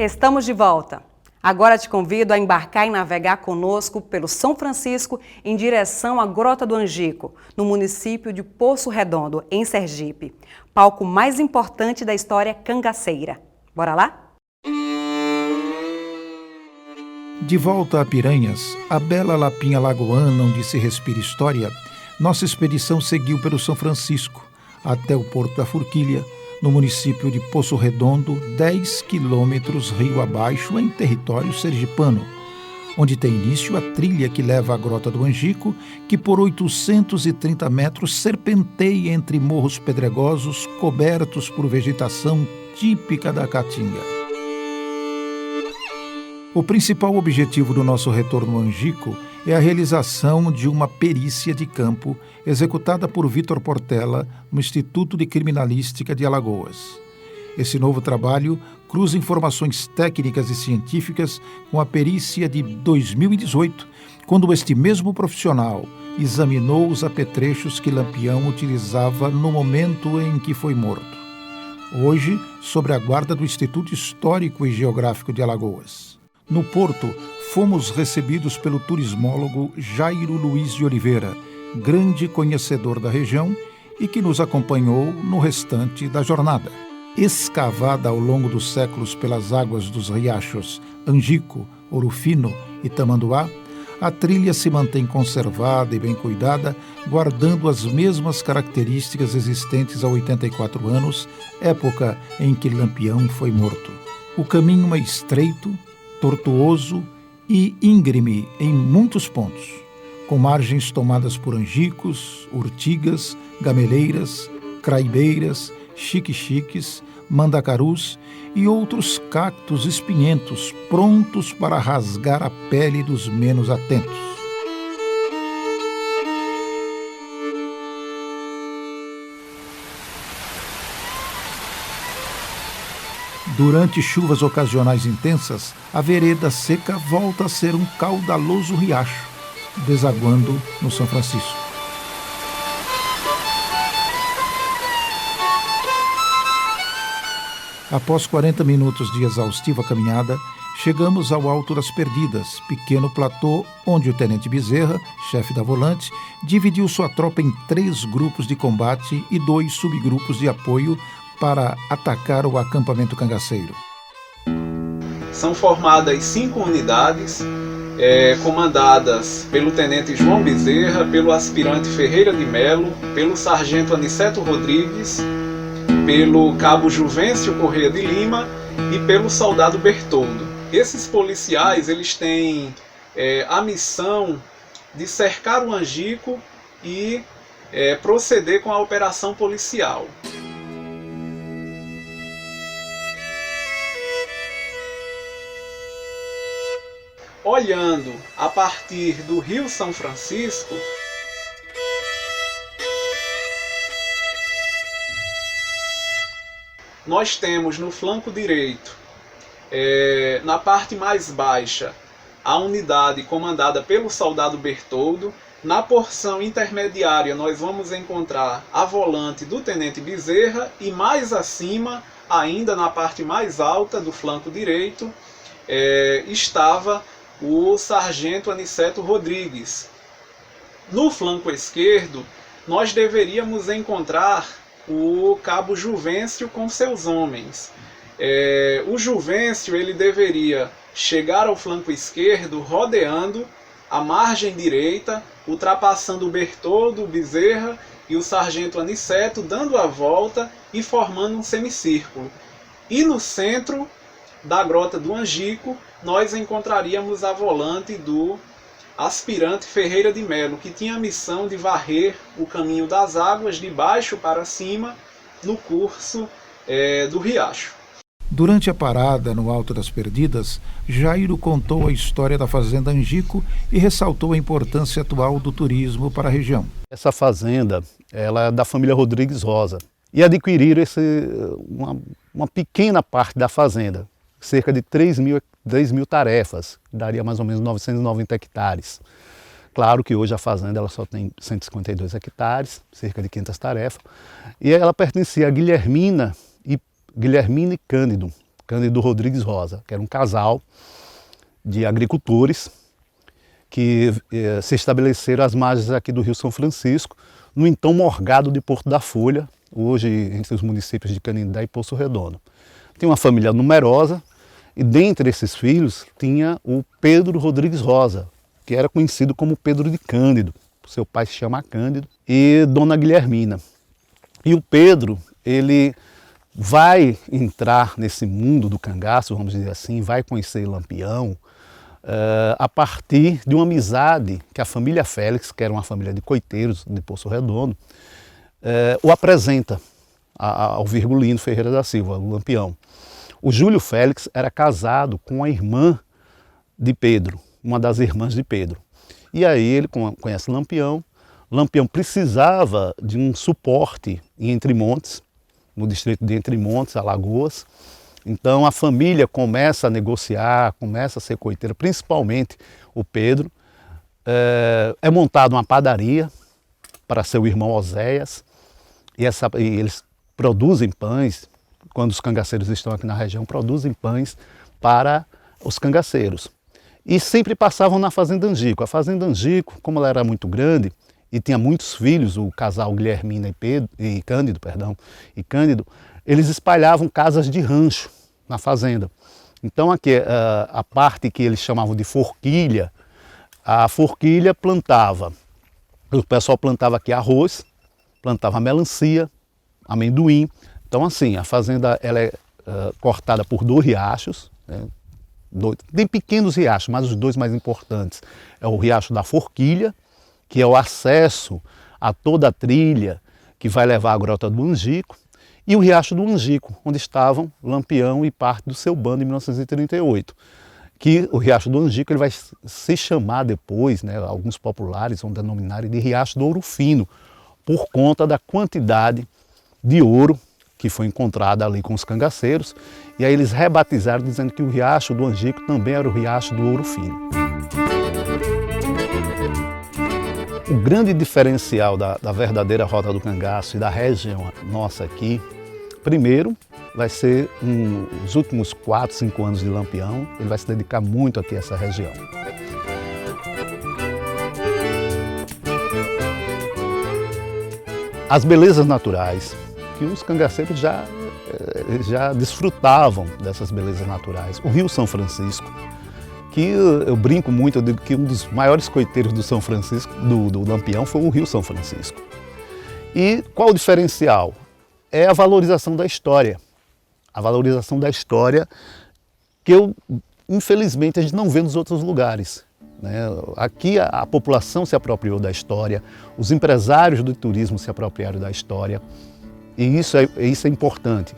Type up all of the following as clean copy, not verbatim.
Estamos de volta. Agora te convido a embarcar e navegar conosco pelo São Francisco em direção à Grota do Angico, no município de Poço Redondo, em Sergipe, palco mais importante da história cangaceira. Bora lá? De volta a Piranhas, a bela lapinha lagoana onde se respira história, nossa expedição seguiu pelo São Francisco, até o Porto da Forquilha, no município de Poço Redondo, 10 quilômetros rio abaixo, em território sergipano, onde tem início a trilha que leva à Grota do Angico, que por 830 metros serpenteia entre morros pedregosos cobertos por vegetação típica da Caatinga. O principal objetivo do nosso retorno ao Angico é a realização de uma perícia de campo executada por Vitor Portela no Instituto de Criminalística de Alagoas. Esse novo trabalho cruza informações técnicas e científicas com a perícia de 2018, quando este mesmo profissional examinou os apetrechos que Lampião utilizava no momento em que foi morto. Hoje, sob a guarda do Instituto Histórico e Geográfico de Alagoas. No Porto, fomos recebidos pelo turismólogo Jairo Luiz de Oliveira, grande conhecedor da região e que nos acompanhou no restante da jornada. Escavada ao longo dos séculos pelas águas dos riachos Angico, Ouro Fino e Tamanduá, a trilha se mantém conservada e bem cuidada, guardando as mesmas características existentes há 84 anos, época em que Lampião foi morto. O caminho é estreito, tortuoso e íngreme em muitos pontos, com margens tomadas por angicos, urtigas, gameleiras, craibeiras, xique-xiques, mandacarus e outros cactos espinhentos prontos para rasgar a pele dos menos atentos. Durante chuvas ocasionais intensas, a vereda seca volta a ser um caudaloso riacho, desaguando no São Francisco. Após 40 minutos de exaustiva caminhada, chegamos ao Alto das Perdidas, pequeno platô onde o tenente Bezerra, chefe da volante, dividiu sua tropa em 3 grupos de combate e 2 subgrupos de apoio para atacar o acampamento cangaceiro. São formadas 5 unidades, comandadas pelo tenente João Bezerra, pelo aspirante Ferreira de Melo, pelo sargento Aniceto Rodrigues, pelo cabo Juvencio Correia de Lima e pelo soldado Bertoldo. Esses policiais eles têm a missão de cercar o Angico e proceder com a operação policial. Olhando a partir do Rio São Francisco, nós temos no flanco direito, na parte mais baixa, a unidade comandada pelo soldado Bertoldo. Na porção intermediária nós vamos encontrar a volante do tenente Bezerra e mais acima, ainda na parte mais alta do flanco direito, estava o sargento Aniceto Rodrigues. No flanco esquerdo, nós deveríamos encontrar o cabo Juvencio com seus homens. O Juvencio ele deveria chegar ao flanco esquerdo rodeando a margem direita, ultrapassando o Bertoldo, o Bezerra e o sargento Aniceto, dando a volta e formando um semicírculo. E no centro da Grota do Angico, nós encontraríamos a volante do aspirante Ferreira de Melo, que tinha a missão de varrer o caminho das águas de baixo para cima no curso do riacho. Durante a parada no Alto das Perdidas, Jairo contou a história da fazenda Angico e ressaltou a importância atual do turismo para a região. Essa fazenda ela é da família Rodrigues Rosa e adquiriram uma pequena parte da fazenda, cerca de 3 mil tarefas, que daria mais ou menos 990 hectares. Claro que hoje a fazenda ela só tem 152 hectares, cerca de 500 tarefas, e ela pertencia a Guilhermina e Cândido Cândido Rodrigues Rosa, que era um casal de agricultores que se estabeleceram às margens aqui do Rio São Francisco, no então morgado de Porto da Folha, hoje entre os municípios de Canindé e Poço Redondo. Tinha uma família numerosa e dentre esses filhos tinha o Pedro Rodrigues Rosa, que era conhecido como Pedro de Cândido, seu pai se chama Cândido, e Dona Guilhermina. E o Pedro, ele vai entrar nesse mundo do cangaço, vamos dizer assim, vai conhecer Lampião, a partir de uma amizade que a família Félix, que era uma família de coiteiros de Poço Redondo, o apresenta ao Virgulino Ferreira da Silva, o Lampião. O Júlio Félix era casado com a irmã de Pedro, uma das irmãs de Pedro. E aí ele conhece Lampião. Lampião precisava de um suporte em Entremontes, no distrito de Entremontes, Alagoas. Então a família começa a negociar, começa a ser coiteira, principalmente o Pedro. É montada uma padaria para seu irmão Oséias, e eles produzem pães, quando os cangaceiros estão aqui na região, produzem pães para os cangaceiros. E sempre passavam na Fazenda Angico. A Fazenda Angico, como ela era muito grande e tinha muitos filhos, o casal Guilhermina e Cândido, eles espalhavam casas de rancho na fazenda. Então aqui a parte que eles chamavam de forquilha, a forquilha plantava, o pessoal plantava aqui arroz, plantava melancia, amendoim. Então assim, a fazenda ela é cortada por 2 riachos, né? Tem pequenos riachos, mas os 2 mais importantes é o riacho da Forquilha, que é o acesso a toda a trilha que vai levar à Grota do Angico, e o riacho do Angico, onde estavam Lampião e parte do seu bando em 1938. Que o riacho do Angico ele vai se chamar depois, né, alguns populares vão denominar de riacho do Ouro Fino, por conta da quantidade de ouro que foi encontrada ali com os cangaceiros, e aí eles rebatizaram dizendo que o riacho do Angico também era o riacho do Ouro Fino. O grande diferencial da verdadeira Rota do Cangaço e da região nossa aqui, primeiro, vai ser os últimos 4, 5 anos de Lampião, ele vai se dedicar muito aqui a essa região. As belezas naturais, que os cangaceiros já desfrutavam dessas belezas naturais. O Rio São Francisco, que eu brinco muito, eu digo que um dos maiores coiteiros do São Francisco, do Lampião, foi o Rio São Francisco. E qual o diferencial? É a valorização da história. A valorização da história que infelizmente, a gente não vê nos outros lugares. Né? Aqui a população se apropriou da história, os empresários do turismo se apropriaram da história, e isso é importante.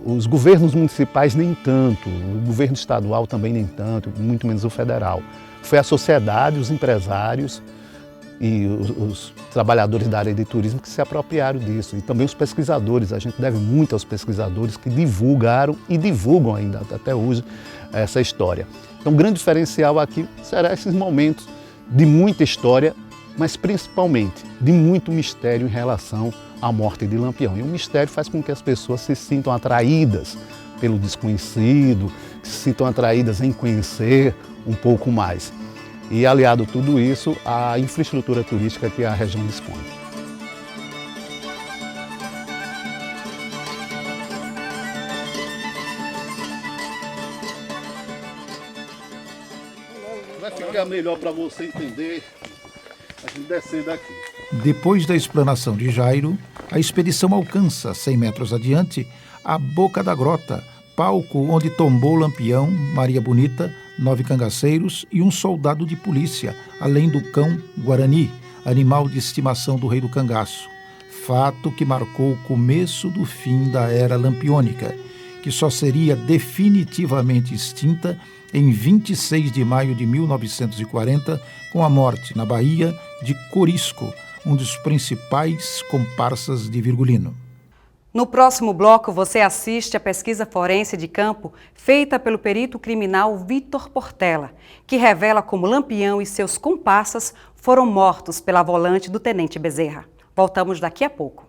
Os governos municipais nem tanto, o governo estadual também nem tanto, muito menos o federal. Foi a sociedade, os empresários e os trabalhadores da área de turismo que se apropriaram disso. E também os pesquisadores, a gente deve muito aos pesquisadores que divulgaram e divulgam ainda até hoje essa história. Então o grande diferencial aqui será esses momentos de muita história, mas principalmente de muito mistério em relação à morte de Lampião. E o mistério faz com que as pessoas se sintam atraídas pelo desconhecido, se sintam atraídas em conhecer um pouco mais. E aliado a tudo isso, a infraestrutura turística que a região dispõe. Vai ficar melhor para você entender a gente descendo aqui. Depois da explanação de Jairo, a expedição alcança, 100 metros adiante, a boca da grota, palco onde tombou Lampião, Maria Bonita, 9 cangaceiros e um soldado de polícia, além do cão Guarani, animal de estimação do rei do cangaço. Fato que marcou o começo do fim da era lampiônica, que só seria definitivamente extinta em 26 de maio de 1940, com a morte na Bahia de Corisco, um dos principais comparsas de Virgulino. No próximo bloco, você assiste a pesquisa forense de campo feita pelo perito criminal Vitor Portela, que revela como Lampião e seus comparsas foram mortos pela volante do tenente Bezerra. Voltamos daqui a pouco.